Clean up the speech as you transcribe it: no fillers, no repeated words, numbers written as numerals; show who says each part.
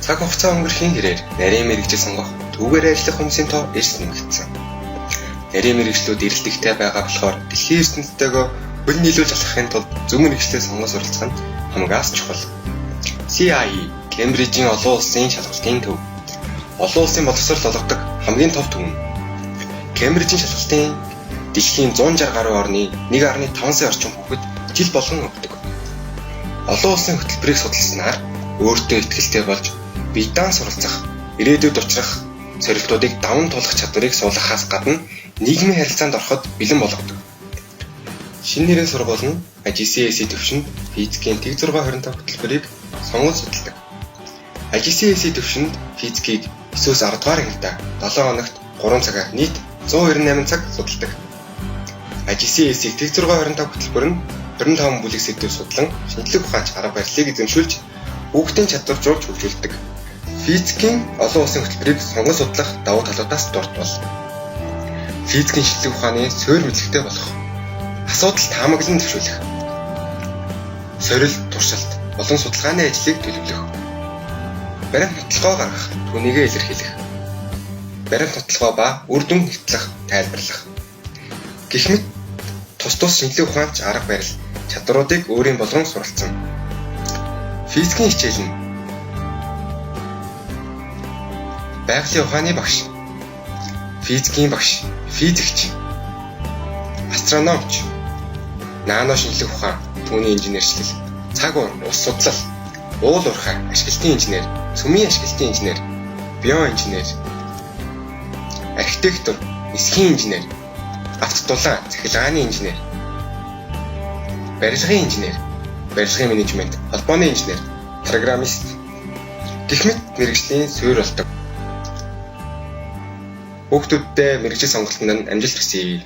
Speaker 1: Цаг хугацаа өнгөрөхийн хэрээр нарийн мэргэжил сонгох түүгээр ажиллах хүмүүсийн тоо эрс нэмэгдсэн. Нарийн мэргэжлүүд эрэлтэгтэй байгаа болохоор дэлхийн ертөнцтэйгөө хөл нийлүүлж алхахын тулд зөв мэргэжлээ сонгож суралцах нь хамгаас чухал. CIE Кембрижийн олон улсын шалгалтын төв. Олон улсын боловсрол олгодог хамгийн том төв. Кембрижийн шалгалтын дэлхийн 160 гаруй орны 1.5 сая орчим хүүхэд жил болгон өгдөг. Олон улсын хөтөлбөрийг судалснаар өөртөө итгэлтэй болж биедан суралцах, ирээдүйд учрах сорилтуудыг даван туулах чадварыг суулгахаас гадна нийгмийн харилцаанд ороход бэлэн болгодог. Шинэ нэрийн сургууль нь IGCSE төвшөнд физикийн тэг 625 хөтөлбөрийг сонгож судалдаг. IGCSE төвшөнд физикийг 9-өөс 10 дугаар ангидаа 7 хоногт 3 цагаар нийт 128 цаг судалдаг. IGCSE тэг 625 хөтөлбөр нь 25 бүлэг сэдвийг судлан шинжлэх ухаанч арга барилыг эзэмшүүлж хүүхдийн чадваржуулж хөгжүүлдэг. Физикийн олон улсын хөтөлбөрийг сонгож судлах давуу талуудаас дурдвал физикийн шинжлэх ухааны суурь мэдлэгтэй болох, асуудал таамаглан төвшүүлэх, сорил, туршилт, болон судалгааны ажлыг төлөвлөх, баримт нотолгоо гаргах, түүнийгээ илэрхийлэх, баримт нотолгоо ба үр дүн хэвтлэх, тайлбарлах. Гэх мэт тус шинжлэх ухаанч арга барил чадваруудыг өөрийн болгон суралцсан. Физикийн хичээл нь байгалийн ухааны багш, физикийн багш, физикч, астрономч, нано шинжлэх ухаан, түүний инженерчлэл, цаг уур, ус судлал, уул уурхай, ашиглалтын инженер, цөмийн ашиглалтын инженер, биоинженер, архитектор, эсхийн инженер, автодулаан, цахилгааны инженер, барилгын инженер, барилгын менежмент, холбооны инженер, программист гэх мэт мэргэжлийн суурь болдог. Хүүхдүүдтэй мэргэжил сонголтод амжилт хүсье.